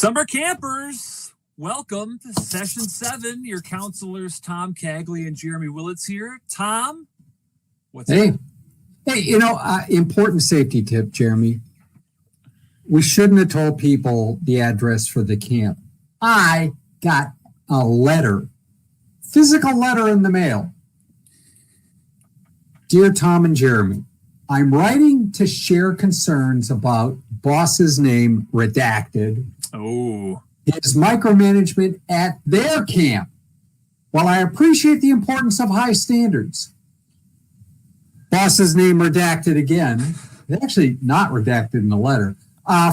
Summer campers, welcome to session 7. Your counselors, Tom Cagley and Jeremy Willets here. Tom, what's up? Hey, important safety tip, Jeremy. We shouldn't have told people the address for the camp. I got a letter, physical letter in the mail. Dear Tom and Jeremy, I'm writing to share concerns about boss's name redacted. Oh. His micromanagement at their camp. While I appreciate the importance of high standards, boss's name redacted again, actually not redacted in the letter,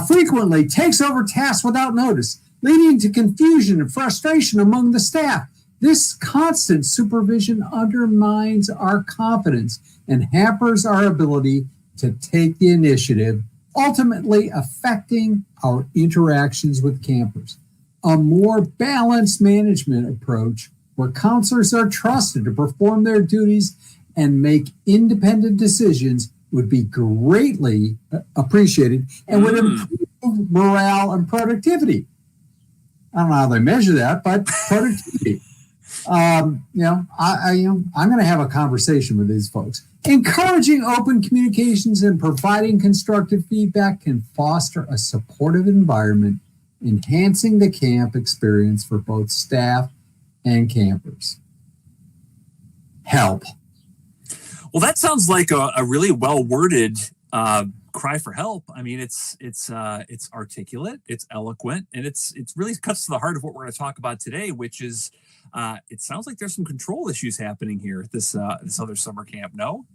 frequently takes over tasks without notice, leading to confusion and frustration among the staff. This constant supervision undermines our confidence and hampers our ability to take the initiative, ultimately affecting our interactions with campers. A more balanced management approach where counselors are trusted to perform their duties and make independent decisions would be greatly appreciated and would improve morale and productivity. I don't know how they measure that, but productivity. I'm going to have a conversation with these folks. Encouraging open communications and providing constructive feedback can foster a supportive environment, enhancing the camp experience for both staff and campers. Help. Well, that sounds like a really well-worded cry for help. I mean, it's articulate, it's eloquent, and it's really cuts to the heart of what we're going to talk about today, which is it sounds like there's some control issues happening here at this other summer camp. No?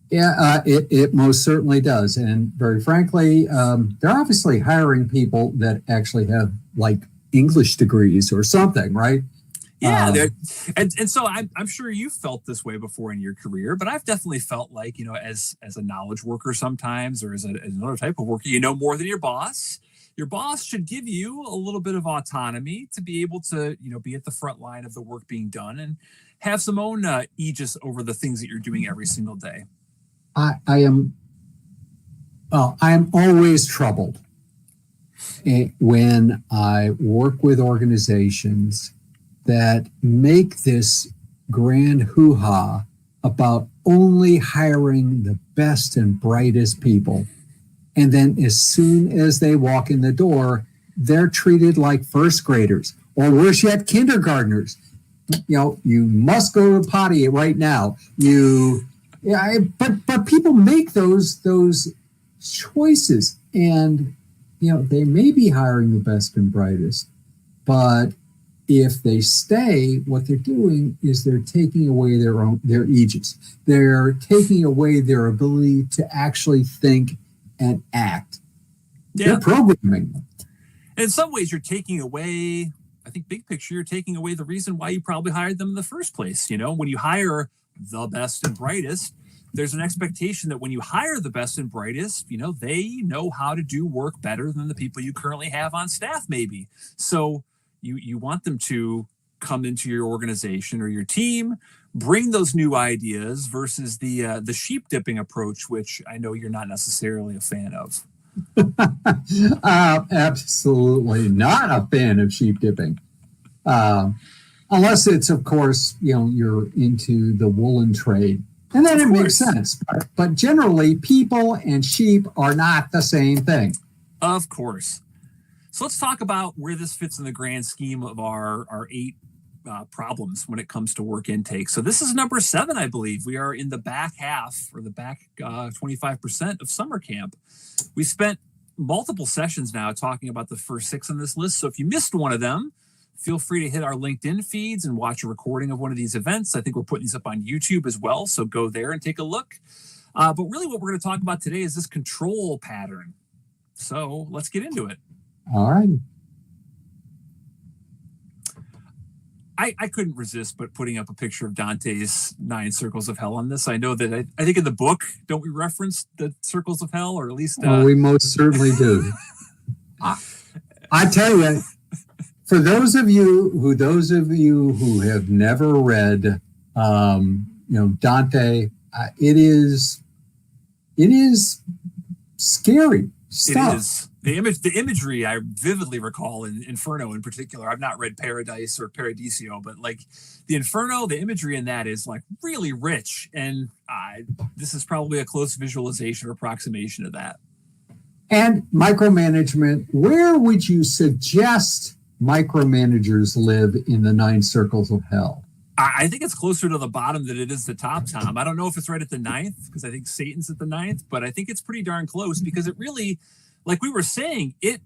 Yeah, it most certainly does. And very frankly, they're obviously hiring people that actually have like English degrees or something, right? Yeah, and so I'm sure you felt this way before in your career, but I've definitely felt like, as a knowledge worker sometimes, or as another type of worker, you know more than your boss. Your boss should give you a little bit of autonomy to be able to, be at the front line of the work being done and have some own aegis over the things that you're doing every single day. I am always troubled when I work with organizations that make this grand hoo-ha about only hiring the best and brightest people. And then as soon as they walk in the door, they're treated like first graders, or worse yet, kindergartners. You must go to the potty right now. But people make those choices, and they may be hiring the best and brightest, but if they stay, what they're doing is they're taking away their aegis. They're taking away their ability to actually think and act. Yeah. They're programming. And in some ways, you're taking away, I think big picture, you're taking away the reason why you probably hired them in the first place. When you hire the best and brightest, there's an expectation that when you hire the best and brightest, they know how to do work better than the people you currently have on staff, maybe. So you want them to come into your organization or your team, bring those new ideas versus the sheep dipping approach, which I know you're not necessarily a fan of. Absolutely not a fan of sheep dipping. Unless it's, of course, you're into the woolen trade. And then it makes sense. But generally, people and sheep are not the same thing. Of course. So let's talk about where this fits in the grand scheme of our 8 problems when it comes to work intake. So this is number 7, I believe. We are in the back half, or the back 25% of summer camp. We spent multiple sessions now talking about the first 6 on this list. So if you missed one of them, feel free to hit our LinkedIn feeds and watch a recording of one of these events. I think we're putting these up on YouTube as well, so go there and take a look. But really what we're going to talk about today is this control pattern. So let's get into it. All right. I couldn't resist but putting up a picture of Dante's 9 circles of hell on this. I know that I think in the book, don't we reference the circles of hell, or at least... we most certainly do. I tell you, for those of you who have never read, Dante, it is scary stuff. The imagery I vividly recall in Inferno in particular. I've not read Paradise or Paradiso, but like the Inferno, the imagery in that is like really rich, and this is probably a close visualization or approximation of that. And micromanagement, where would you suggest micromanagers live in the 9 circles of hell? I think it's closer to the bottom than it is the top, Tom. I don't know if it's right at the 9th, because I think Satan's at the 9th, but I think it's pretty darn close, because it really, like we were saying, it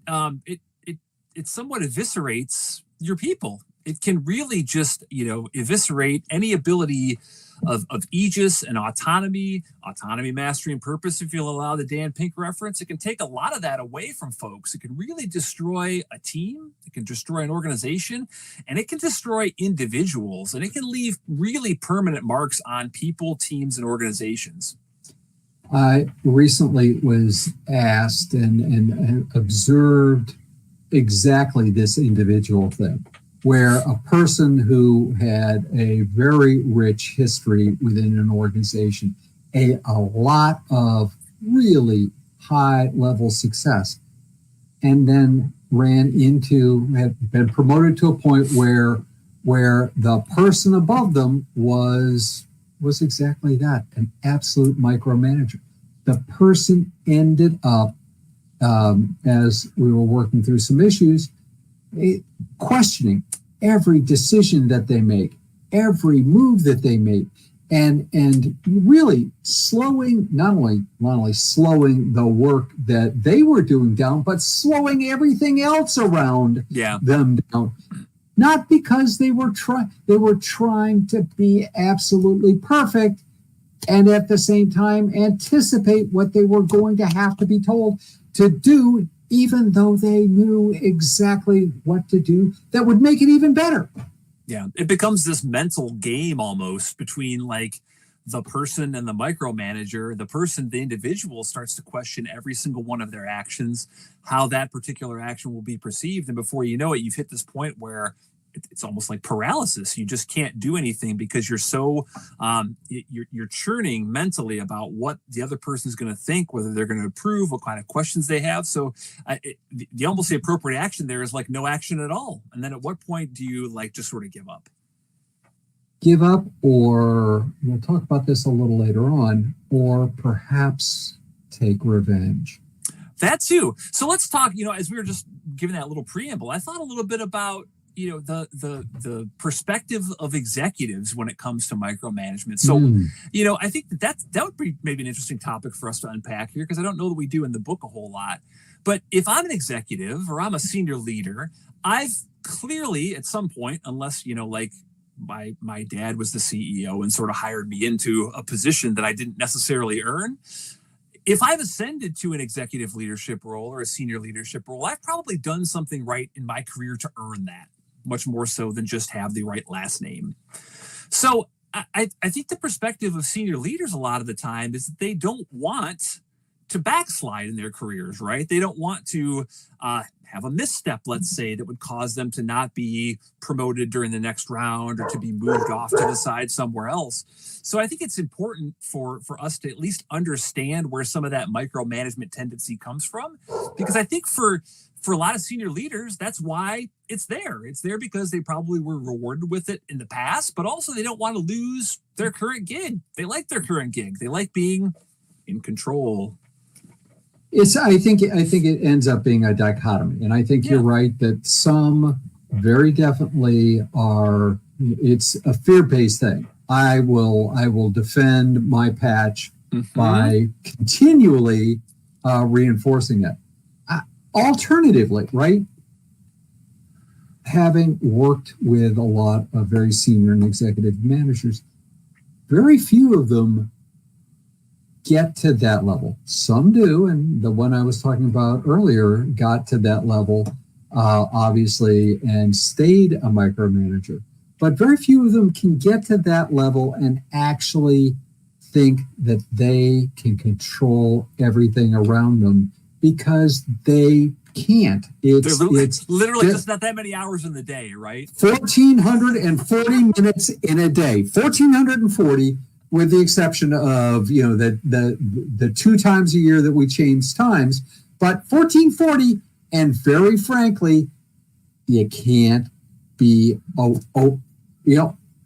somewhat eviscerates your people. It can really just, eviscerate any ability of aegis and autonomy, mastery, and purpose, if you'll allow the Dan Pink reference. It can take a lot of that away from folks. It can really destroy a team. It can destroy an organization, and it can destroy individuals, and it can leave really permanent marks on people, teams, and organizations. I recently was asked and observed exactly this individual thing, where a person who had a very rich history within an organization, a lot of really high level success, and then had been promoted to a point where the person above them was exactly that, an absolute micromanager. The person ended up, as we were working through some issues, questioning every decision that they make, every move that they make, and really slowing, not only slowing the work that they were doing down, but slowing everything else around them down. Not because they were trying to be absolutely perfect, and at the same time anticipate what they were going to have to be told to do, even though they knew exactly what to do that would make it even better. Yeah, it becomes this mental game almost between like the person and the micromanager. The individual starts to question every single one of their actions, how that particular action will be perceived. And before you know it, you've hit this point where it's almost like paralysis. You just can't do anything because you're so you're churning mentally about what the other person's going to think, whether they're going to approve, what kind of questions they have. So the almost the appropriate action there is like no action at all. And then at what point do you like just sort of give up? Give up, or we'll talk about this a little later on, or perhaps take revenge. That too. So let's talk, as we were just giving that little preamble, I thought a little bit about the perspective of executives when it comes to micromanagement. So, I think that would be maybe an interesting topic for us to unpack here, because I don't know that we do in the book a whole lot. But if I'm an executive or I'm a senior leader, I've clearly at some point, unless, like my dad was the CEO and sort of hired me into a position that I didn't necessarily earn, if I've ascended to an executive leadership role or a senior leadership role, I've probably done something right in my career to earn that, much more so than just have the right last name. So I think the perspective of senior leaders a lot of the time is that they don't want to backslide in their careers, right? They don't want to have a misstep, let's say, that would cause them to not be promoted during the next round or to be moved off to the side somewhere else. So I think it's important for us to at least understand where some of that micromanagement tendency comes from, because I think for a lot of senior leaders, that's why it's there. It's there because they probably were rewarded with it in the past, but also they don't want to lose their current gig. They like their current gig. They like being in control. I think it ends up being a dichotomy. And I think you're right that some very definitely are, it's a fear-based thing. I will defend my patch by continually reinforcing it. Alternatively, right? Having worked with a lot of very senior and executive managers, very few of them get to that level. Some do, and the one I was talking about earlier got to that level, obviously, and stayed a micromanager. But very few of them can get to that level and actually think that they can control everything around them, because they can't. It's literally just not that many hours in the day, right? 1,440 minutes in a day. 1,440, with the exception of the 2 times a year that we change times. But 1440, and very frankly, you can't be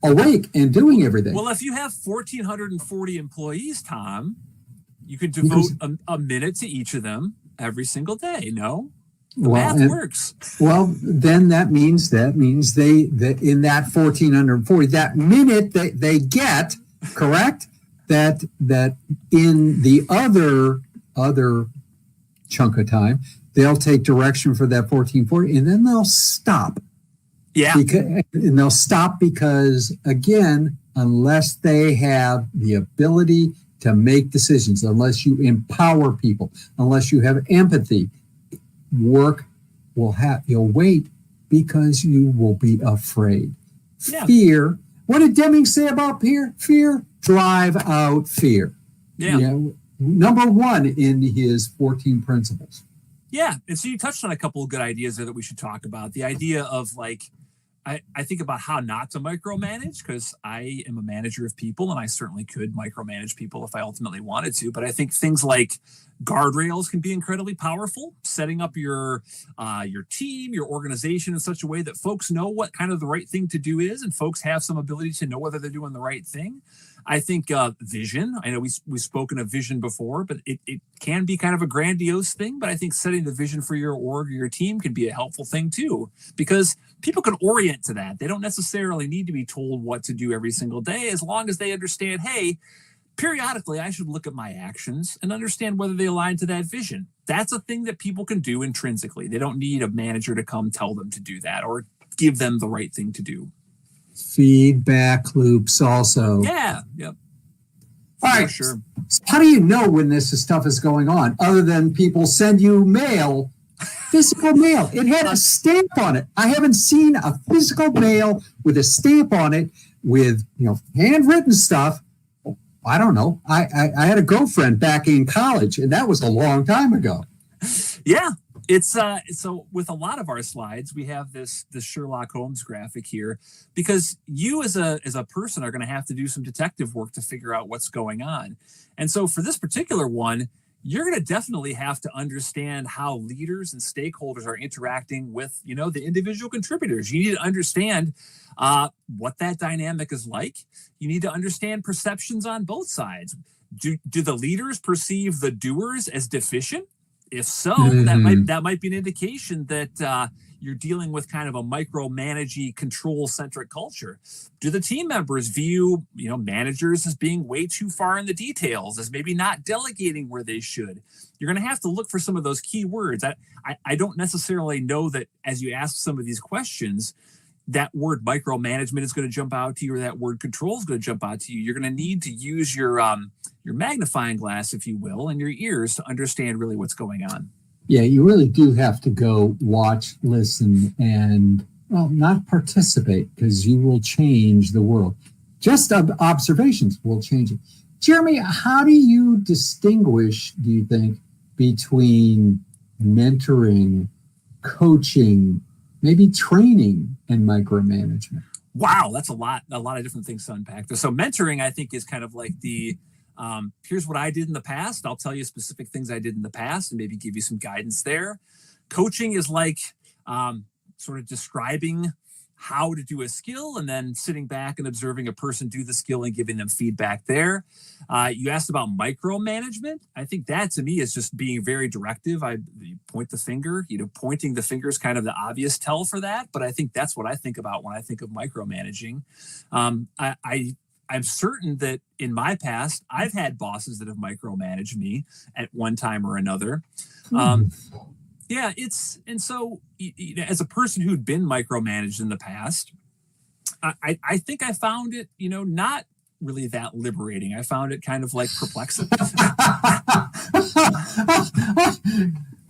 awake and doing everything. Well, if you have 1,440 employees, Tom, you could devote a minute to each of them every single day. No, the math works. Well, then that means that in that 1,440, that minute they get, correct, that in the other chunk of time, they'll take direction for that 1440, and then they'll stop. Yeah. And they'll stop because, again, unless they have the ability to make decisions, unless you empower people, unless you have empathy, you'll wait because you will be afraid. Yeah. Fear. What did Deming say about fear? Fear, drive out fear. Yeah. Number one in his 14 principles. Yeah. And so you touched on a couple of good ideas there that we should talk about. The idea of I think about how not to micromanage, because I am a manager of people and I certainly could micromanage people if I ultimately wanted to. But I think things like guardrails can be incredibly powerful, setting up your team, your organization in such a way that folks know what kind of the right thing to do is, and folks have some ability to know whether they're doing the right thing. I think vision, I know we've spoken of vision before, but it can be kind of a grandiose thing. But I think setting the vision for your org or your team can be a helpful thing too, because people can orient to that. They don't necessarily need to be told what to do every single day, as long as they understand, hey, periodically I should look at my actions and understand whether they align to that vision. That's a thing that people can do intrinsically. They don't need a manager to come tell them to do that or give them the right thing to do. Feedback loops also. Yeah. Yep. All right. Sure. So how do you know when this stuff is going on, other than people send you mail, physical mail? It had a stamp on it. I haven't seen a physical mail with a stamp on it with handwritten stuff. I don't know. I had a girlfriend back in college, and that was a long time ago. Yeah. It's so with a lot of our slides, we have this Sherlock Holmes graphic here, because you as a person are going to have to do some detective work to figure out what's going on. And so for this particular one, you're going to definitely have to understand how leaders and stakeholders are interacting with, the individual contributors. You need to understand what that dynamic is like. You need to understand perceptions on both sides. Do the leaders perceive the doers as deficient? If so, that might be an indication that you're dealing with kind of a micromanagey, control-centric culture. Do the team members view, managers as being way too far in the details, as maybe not delegating where they should? You're going to have to look for some of those key words. I don't necessarily know that as you ask some of these questions, that word micromanagement is going to jump out to you, or that word control is going to jump out to you. You're going to need to use your magnifying glass, if you will, and your ears to understand really what's going on. Yeah, you really do have to go watch, listen, and not participate, because you will change the world. Just observations will change it. Jeremy, how do you distinguish, do you think, between mentoring, coaching, maybe training, and micromanagement? Wow, that's a lot of different things to unpack there. So mentoring, I think, is kind of like the here's what I did in the past. I'll tell you specific things I did in the past and maybe give you some guidance there. Coaching is like sort of describing how to do a skill and then sitting back and observing a person do the skill and giving them feedback there. You asked about micromanagement. I think that to me is just being very directive. You point the finger, pointing the finger is kind of the obvious tell for that. But I think that's what I think about when I think of micromanaging. I'm certain that in my past, I've had bosses that have micromanaged me at one time or another. Yeah, so as a person who'd been micromanaged in the past, I think I found it, not really that liberating. I found it kind of like perplexing.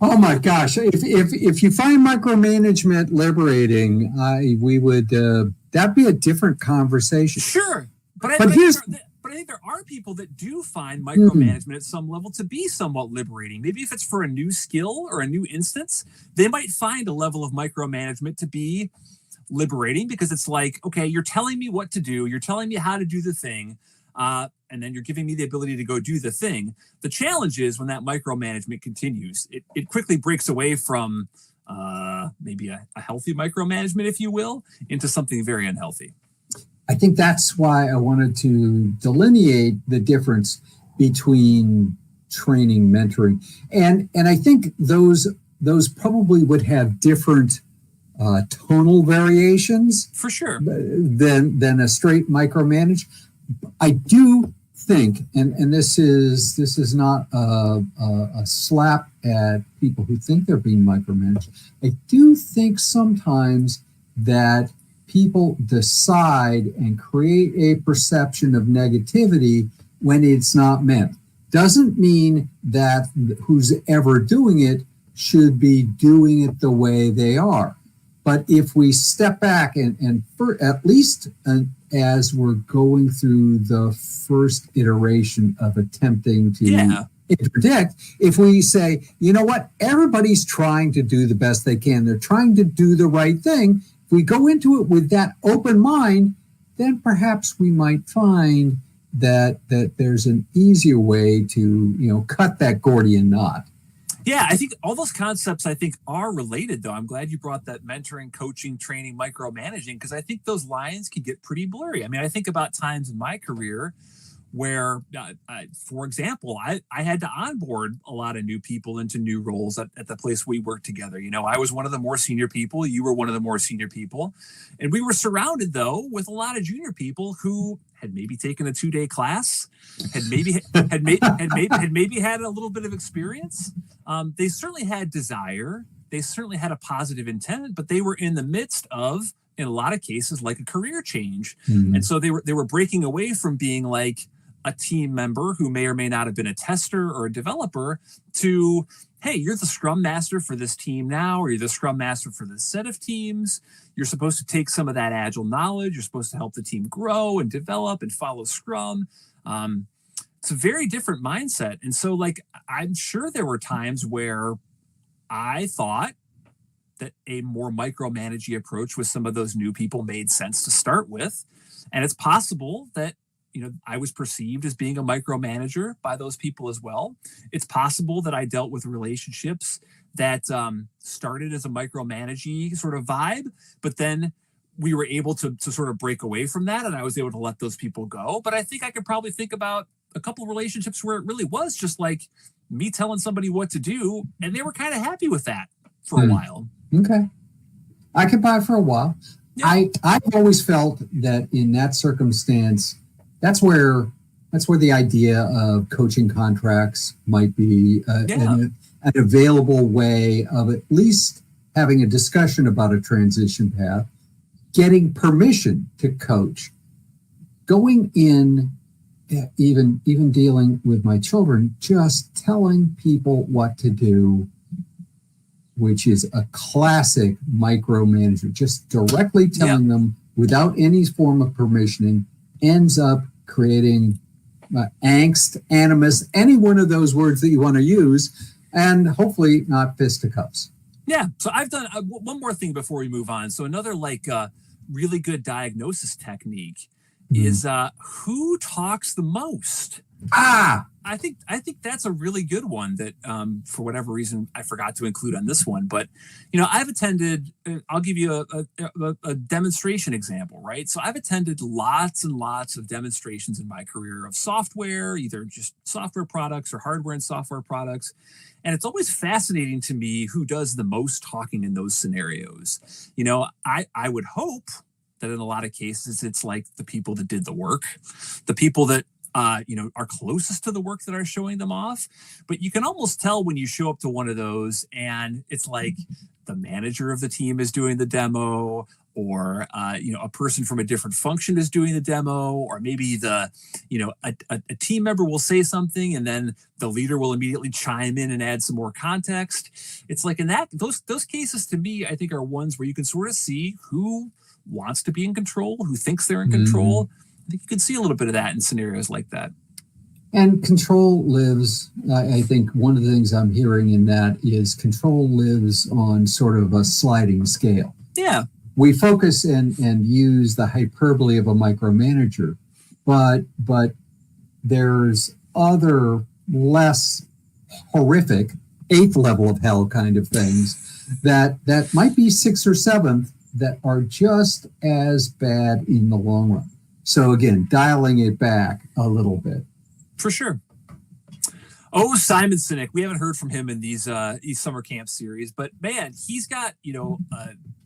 Oh my gosh! If you find micromanagement liberating, we would that'd be a different conversation. Sure, but I think there are people that do find micromanagement at some level to be somewhat liberating. Maybe if it's for a new skill or a new instance, they might find a level of micromanagement to be liberating, because it's like, okay, you're telling me what to do. You're telling me how to do the thing. and then you're giving me the ability to go do the thing. The challenge is when that micromanagement continues, it quickly breaks away from maybe a healthy micromanagement, if you will, into something very unhealthy. I think that's why I wanted to delineate the difference between training, mentoring, and I think those probably would have different tonal variations for sure than a straight micromanage. I do think, and this is not a slap at people who think they're being micromanaged. I do think sometimes that people decide and create a perception of negativity when it's not meant. Doesn't mean that who's ever doing it should be doing it the way they are. But if we step back and for, at least as we're going through the first iteration of attempting to interdict, if we say, you know what, everybody's trying to do the best they can. They're trying to do the right thing. If we go into it with that open mind, then perhaps we might find that there's an easier way to, cut that Gordian knot. Yeah, I think all those concepts are related, though. I'm glad you brought that mentoring, coaching, training, micromanaging, because I think those lines can get pretty blurry. I mean, I think about times in my career where, for example, I had to onboard a lot of new people into new roles at the place we worked together. I was one of the more senior people. You were one of the more senior people. And we were surrounded, though, with a lot of junior people who had maybe taken a 2-day class, had maybe had a little bit of experience. They certainly had desire. They certainly had a positive intent, but they were in the midst of, in a lot of cases, like a career change. Mm-hmm. And so they were breaking away from being like a team member who may or may not have been a tester or a developer to, hey, you're the scrum master for this team now, or you're the scrum master for this set of teams. You're supposed to take some of that agile knowledge. You're supposed to help the team grow and develop and follow Scrum. It's a very different mindset. And so, I'm sure there were times where I thought that a more micromanaging approach with some of those new people made sense to start with. And it's possible that, I was perceived as being a micromanager by those people as well. It's possible that I dealt with relationships that started as a micromanaging sort of vibe, but then we were able to sort of break away from that, and I was able to let those people go. But I think I could probably think about a couple of relationships where it really was just like me telling somebody what to do, and they were kind of happy with that for a while. Okay. I could buy for a while. Yeah. I've always felt that in that circumstance, that's where the idea of coaching contracts might be an available way of at least having a discussion about a transition path, getting permission to coach, going in, even dealing with my children, just telling people what to do, which is a classic micromanager, just directly telling them without any form of permissioning, ends up creating angst, animus, any one of those words that you want to use, and hopefully not fisticuffs. Yeah. So I've done one more thing before we move on. So another really good diagnosis technique is who talks the most. I think that's a really good one that for whatever reason I forgot to include on this one. But I've attended. I'll give you a demonstration example, right? So I've attended lots and lots of demonstrations in my career of software, either just software products or hardware and software products, and it's always fascinating to me who does the most talking in those scenarios. I would hope that in a lot of cases it's like the people that did the work, the people that are closest to the work that are showing them off. But you can almost tell when you show up to one of those and it's like the manager of the team is doing the demo, or a person from a different function is doing the demo, or maybe a team member will say something and then the leader will immediately chime in and add some more context. It's like in those cases, to me, I think are ones where you can sort of see who wants to be in control, who thinks they're in control. I think you can see a little bit of that in scenarios like that. And control lives, I think one of the things I'm hearing in that is control lives on sort of a sliding scale. Yeah. We focus and use the hyperbole of a micromanager, but there's other less horrific eighth level of hell kind of things that might be sixth or seventh that are just as bad in the long run. So again, dialing it back a little bit. For sure. Oh, Simon Sinek. We haven't heard from him in these summer camp series, but man, he's got,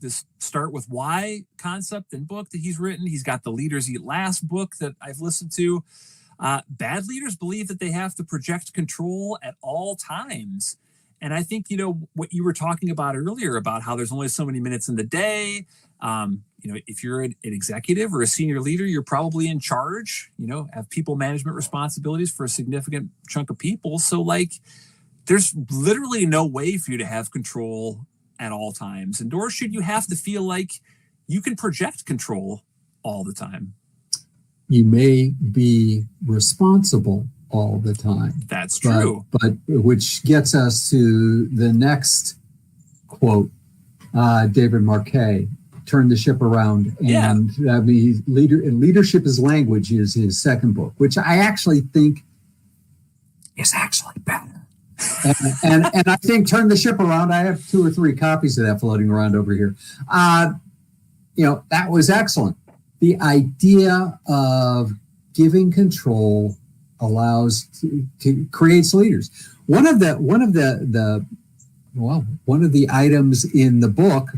this Start With Why concept and book that he's written. He's got the Leaders Eat Last book that I've listened to. Bad leaders believe that they have to project control at all times. And I think, what you were talking about earlier about how there's only so many minutes in the day. If you're an executive or a senior leader, you're probably in charge, have people management responsibilities for a significant chunk of people. So there's literally no way for you to have control at all times. And nor should you have to feel like you can project control all the time. You may be responsible all the time. That's true. But which gets us to the next quote, David Marquet, Turn the Ship Around. And Leadership is Language is his second book, which I actually think is actually better. and I think Turn the Ship Around, I have 2 or 3 copies of that floating around over here. That was excellent. The idea of giving control allows to creates leaders. One of the items in the book,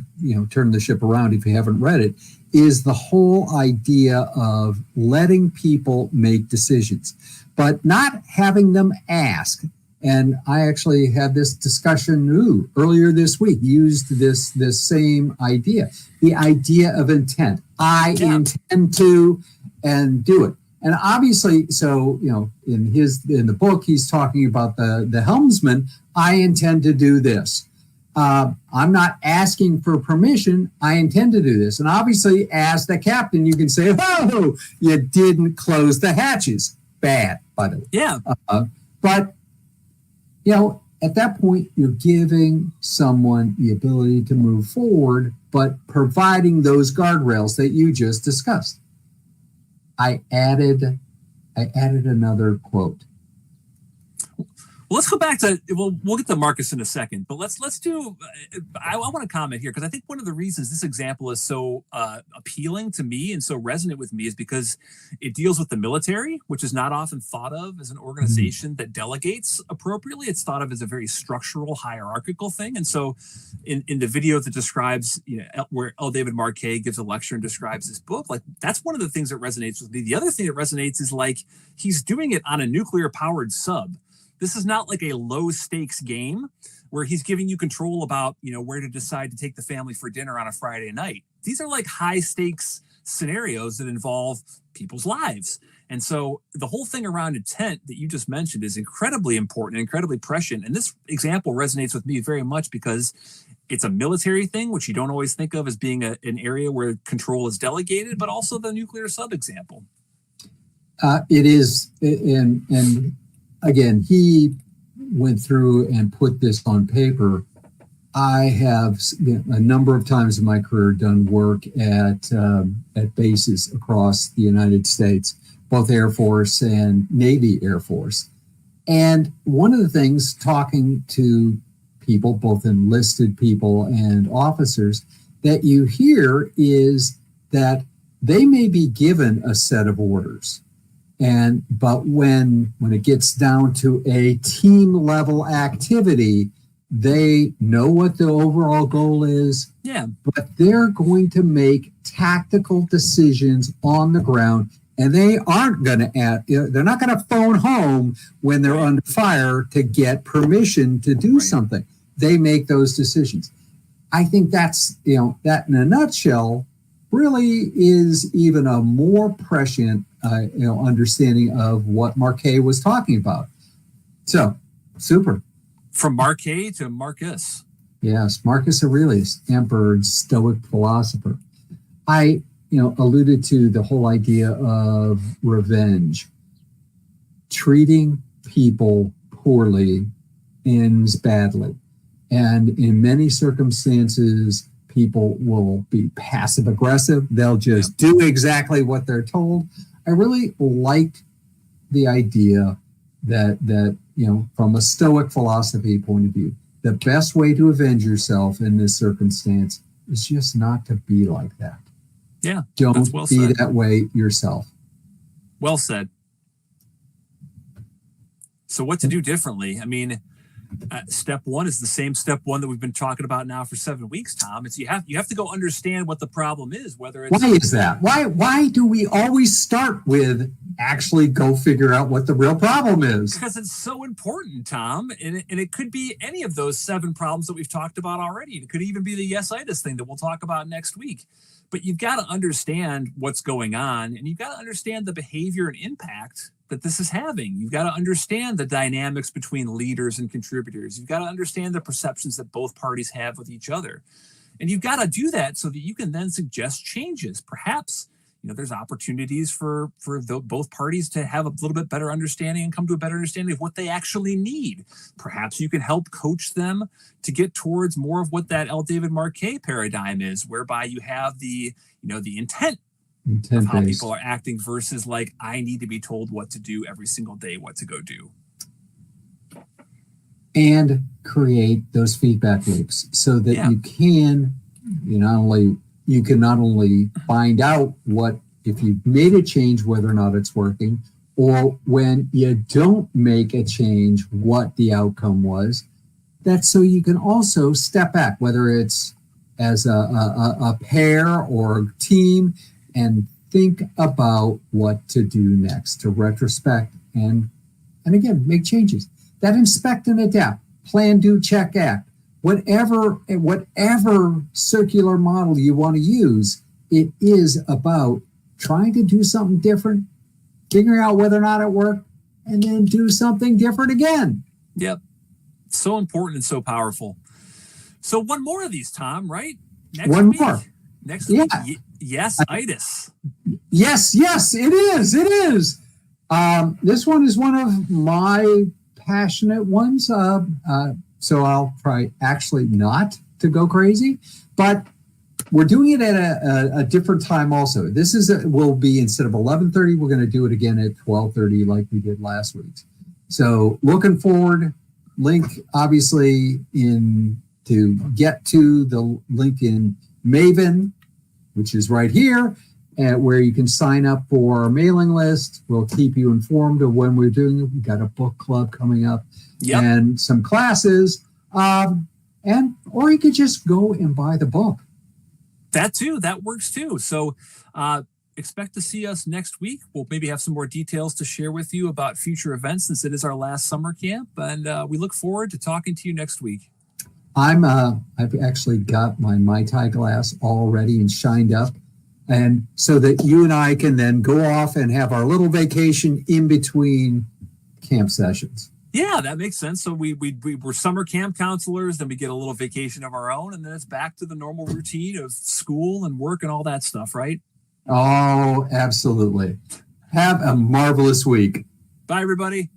Turn the Ship Around, if you haven't read it, is the whole idea of letting people make decisions, but not having them ask. And I actually had this discussion earlier this week, used this same idea, the idea of intent. I intend to, and do it. And obviously, so, in the book, he's talking about the helmsman. I intend to do this. I'm not asking for permission. I intend to do this. And obviously, as the captain, you can say, oh, you didn't close the hatches. Bad, by the way. Yeah. But, at that point, you're giving someone the ability to move forward, but providing those guardrails that you just discussed. I added another quote. Well, let's go back to, we'll get to Marcus in a second, but let's do, I want to comment here because I think one of the reasons this example is so appealing to me and so resonant with me is because it deals with the military, which is not often thought of as an organization that delegates appropriately. It's thought of as a very structural, hierarchical thing. And so in the video that describes, where L. David Marquet gives a lecture and describes this book, that's one of the things that resonates with me. The other thing that resonates is he's doing it on a nuclear powered sub. This is not like a low stakes game where he's giving you control about, where to decide to take the family for dinner on a Friday night. These are high stakes scenarios that involve people's lives. And so the whole thing around intent that you just mentioned is incredibly important, incredibly prescient. And this example resonates with me very much because it's a military thing, which you don't always think of as being an area where control is delegated, but also the nuclear sub example. It is. And again, he went through and put this on paper. I have a number of times in my career done work at bases across the United States, both Air Force and Navy Air Force. And one of the things, talking to people, both enlisted people and officers, that you hear is that they may be given a set of orders. But when it gets down to a team level activity, they know what the overall goal is. Yeah. But they're going to make tactical decisions on the ground, and they aren't going to they're not going to phone home when they're under fire to get permission to do something. They make those decisions. I think that's, that in a nutshell really is even a more prescient understanding of what Marquet was talking about. So, super. From Marquet to Marcus. Yes, Marcus Aurelius, emperor and Stoic philosopher. I, alluded to the whole idea of revenge. Treating people poorly ends badly. And in many circumstances, people will be passive aggressive. They'll just do exactly what they're told. I really liked the idea that from a Stoic philosophy point of view, the best way to avenge yourself in this circumstance is just not to be like that. Yeah, don't well be said. that way yourself. Well said. So what to do differently? I mean, step one is the same step one that we've been talking about now for 7 weeks, Tom. It's you have to go understand what the problem is, whether it's why is that? Why do we always start with actually go figure out what the real problem is? Because it's so important, Tom. And it could be any of those 7 problems that we've talked about already. It could even be the yes-itis thing that we'll talk about next week. But you've got to understand what's going on, and you've got to understand the behavior and impact that this is having. You've got to understand the dynamics between leaders and contributors. You've got to understand the perceptions that both parties have with each other. And you've got to do that so that you can then suggest changes. Perhaps, there's opportunities for both parties to have a little bit better understanding and come to a better understanding of what they actually need. Perhaps you can help coach them to get towards more of what that L. David Marquet paradigm is, whereby you have the intent of how people are acting versus like, I need to be told what to do every single day, what to go do. And create those feedback loops so that you can not only find out what, if you've made a change, whether or not it's working, or when you don't make a change, what the outcome was. That's so you can also step back, whether it's as a pair or a team, and think about what to do next, to retrospect and again, make changes. That inspect and adapt, plan, do, check, act. Whatever circular model you want to use, it is about trying to do something different, figuring out whether or not it worked, and then do something different again. Yep. So important and so powerful. So one more of these, Tom, right? Next week. Yes-itis. Yes, it is. It is. This one is one of my passionate ones. So I'll try actually not to go crazy, but we're doing it at a different time also. This will be, instead of 11:30, we're going to do it again at 12:30 like we did last week. So looking forward, link obviously to get to the link in Maven, which is right here, where you can sign up for our mailing list. We'll keep you informed of when we're doing it. We've got a book club coming up and some classes. Or you could just go and buy the book. That too. That works too. So expect to see us next week. We'll maybe have some more details to share with you about future events, since it is our last summer camp. And we look forward to talking to you next week. I've actually got my Mai Tai glass all ready and shined up, and so that you and I can then go off and have our little vacation in between camp sessions. Yeah, that makes sense. So we're summer camp counselors, then we get a little vacation of our own, and then it's back to the normal routine of school and work and all that stuff, right? Oh, absolutely. Have a marvelous week. Bye, everybody.